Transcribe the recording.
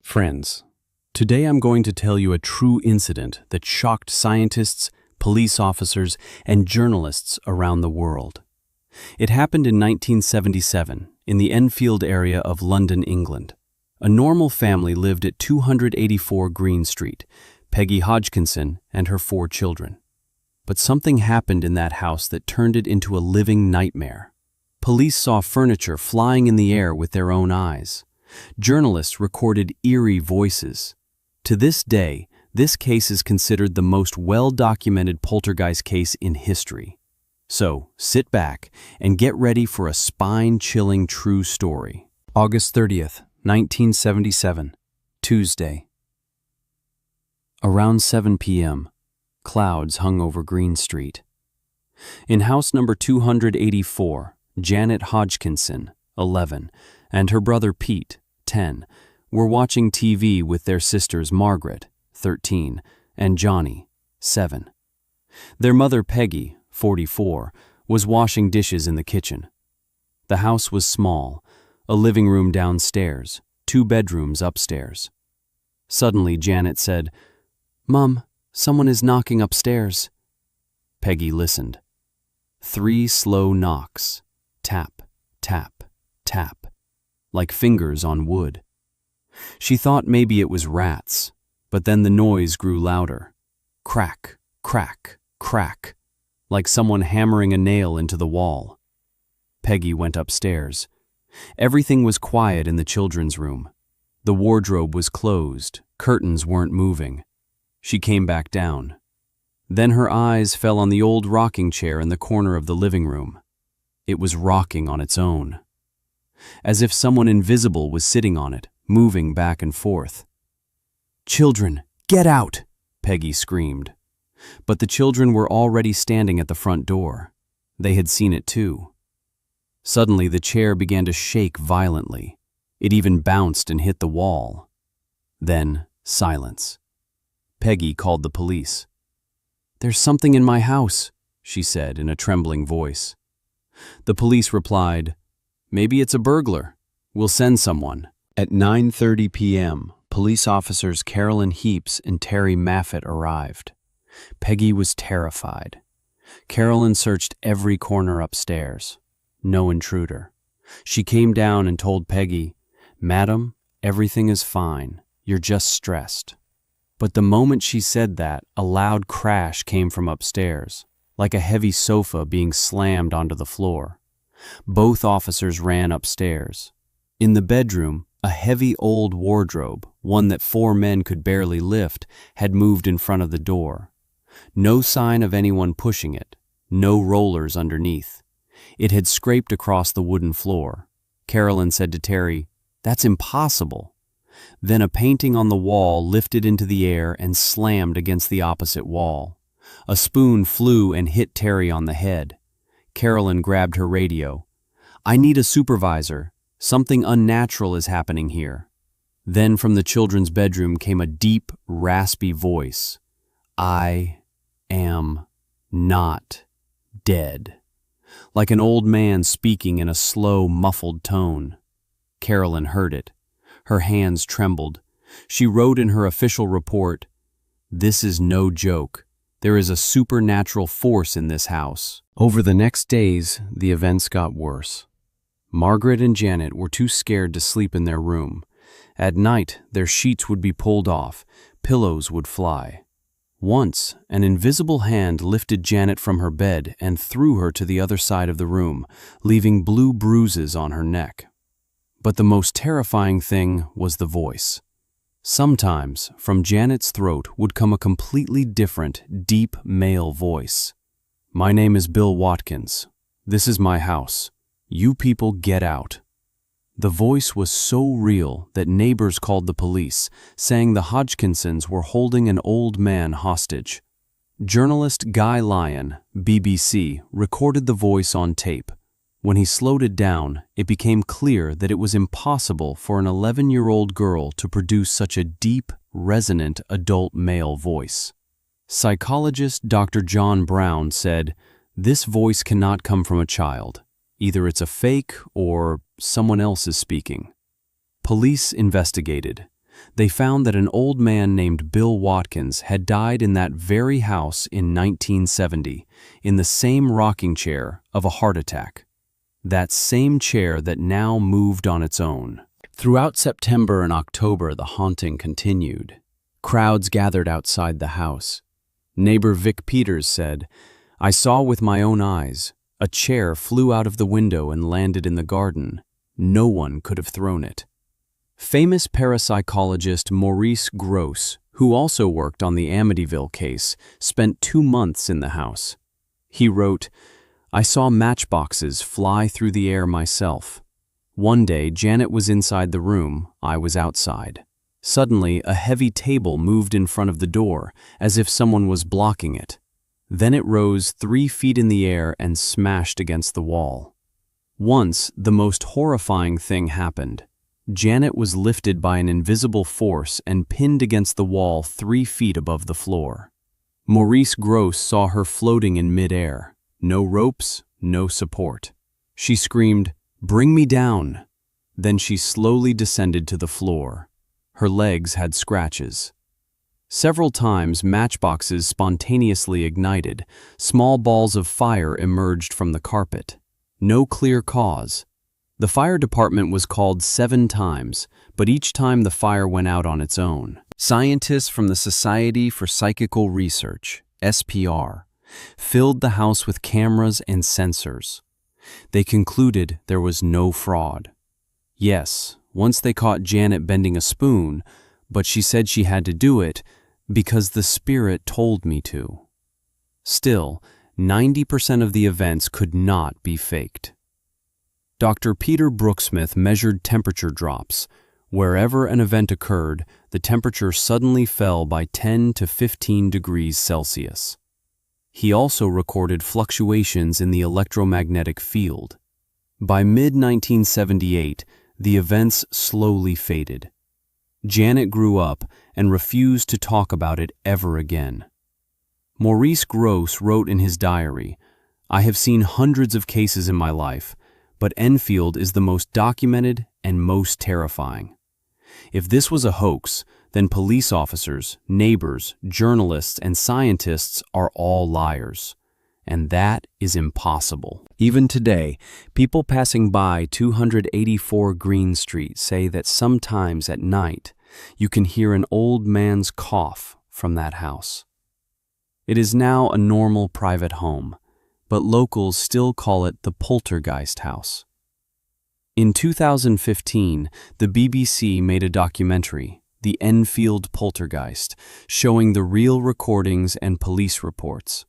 Friends, today I'm going to tell you a true incident that shocked scientists, police officers, and journalists around the world. It happened in 1977 in the Enfield area of London, England. A normal family lived at 284 Green Street, Peggy Hodgkinson and her 4 children. But something happened in that house that turned it into a living nightmare. Police saw furniture flying in the air with their own eyes. Journalists recorded eerie voices. To this day, this case is considered the most well-documented poltergeist case in history. So, sit back and get ready for a spine-chilling true story. August 30th, 1977, Tuesday. Around 7 p.m., clouds hung over Green Street. In house number 284, Janet Hodgkinson, 11, and her brother Pete, 10, were watching TV with their sisters Margaret, 13, and Johnny, 7. Their mother Peggy, 44, was washing dishes in the kitchen. The house was small, a living room downstairs, 2 bedrooms upstairs. Suddenly Janet said, "Mom, someone is knocking upstairs." Peggy listened. 3 slow knocks, tap, tap, tap, like fingers on wood. She thought maybe it was rats, but then the noise grew louder. Crack, crack, crack, like someone hammering a nail into the wall. Peggy went upstairs. Everything was quiet in the children's room. The wardrobe was closed, curtains weren't moving. She came back down. Then her eyes fell on the old rocking chair in the corner of the living room. It was rocking on its own, as if someone invisible was sitting on it, moving back and forth. "Children, get out!" Peggy screamed. But the children were already standing at the front door. They had seen it too. Suddenly the chair began to shake violently. It even bounced and hit the wall. Then silence. Peggy called the police. "There's something in my house," she said in a trembling voice. The police replied, "Maybe it's a burglar. We'll send someone." At 9:30 p.m., police officers Carolyn Heaps and Terry Maffett arrived. Peggy was terrified. Carolyn searched every corner upstairs. No intruder. She came down and told Peggy, "Madam, everything is fine. You're just stressed." But the moment she said that, a loud crash came from upstairs, like a heavy sofa being slammed onto the floor. Both officers ran upstairs. In the bedroom, a heavy old wardrobe, one that 4 men could barely lift, had moved in front of the door. No sign of anyone pushing it, no rollers underneath. It had scraped across the wooden floor. Carolyn said to Terry, "That's impossible." Then a painting on the wall lifted into the air and slammed against the opposite wall. A spoon flew and hit Terry on the head. Carolyn grabbed her radio. "I need a supervisor. Something unnatural is happening here." Then from the children's bedroom came a deep, raspy voice. "I am not dead." Like an old man speaking in a slow, muffled tone. Carolyn heard it. Her hands trembled. She wrote in her official report, "This is no joke. There is a supernatural force in this house." Over the next days, the events got worse. Margaret and Janet were too scared to sleep in their room. At night, their sheets would be pulled off, pillows would fly. Once, an invisible hand lifted Janet from her bed and threw her to the other side of the room, leaving blue bruises on her neck. But the most terrifying thing was the voice. Sometimes, from Janet's throat would come a completely different, deep male voice. "My name is Bill Watkins. This is my house. You people get out." The voice was so real that neighbors called the police, saying the Hodgkinsons were holding an old man hostage. Journalist Guy Lyon, BBC, recorded the voice on tape. When he slowed it down, it became clear that it was impossible for an 11-year-old girl to produce such a deep, resonant adult male voice. Psychologist Dr. John Brown said, "This voice cannot come from a child. Either it's a fake or someone else is speaking." Police investigated. They found that an old man named Bill Watkins had died in that very house in 1970, in the same rocking chair of a heart attack. That same chair that now moved on its own. Throughout September and October, the haunting continued. Crowds gathered outside the house. Neighbor Vic Peters said, "I saw with my own eyes. A chair flew out of the window and landed in the garden. No one could have thrown it." Famous parapsychologist Maurice Grosse, who also worked on the Amityville case, spent 2 months in the house. He wrote, "I saw matchboxes fly through the air myself. One day, Janet was inside the room, I was outside. Suddenly, a heavy table moved in front of the door, as if someone was blocking it. Then it rose 3 feet in the air and smashed against the wall. Once, the most horrifying thing happened. Janet was lifted by an invisible force and pinned against the wall 3 feet above the floor. Maurice Grosse saw her floating in midair. No ropes, no support. She screamed, 'Bring me down!' Then she slowly descended to the floor. Her legs had scratches. Several times, matchboxes spontaneously ignited. Small balls of fire emerged from the carpet. No clear cause. The fire department was called 7 times, but each time the fire went out on its own. Scientists from the Society for Psychical Research, SPR, filled the house with cameras and sensors. They concluded there was no fraud. Yes, once they caught Janet bending a spoon, but she said she had to do it because the spirit told me to. Still, 90% of the events could not be faked. Dr. Peter Brooksmith measured temperature drops. Wherever an event occurred, the temperature suddenly fell by 10 to 15 degrees Celsius. He also recorded fluctuations in the electromagnetic field. By mid-1978, the events slowly faded. Janet grew up and refused to talk about it ever again. Maurice Grosse wrote in his diary, "I have seen hundreds of cases in my life, but Enfield is the most documented and most terrifying. If this was a hoax, then police officers, neighbors, journalists, and scientists are all liars. And that is impossible." Even today, people passing by 284 Green Street say that sometimes at night, you can hear an old man's cough from that house. It is now a normal private home, but locals still call it the Poltergeist House. In 2015, the BBC made a documentary, The Enfield Poltergeist, showing the real recordings and police reports.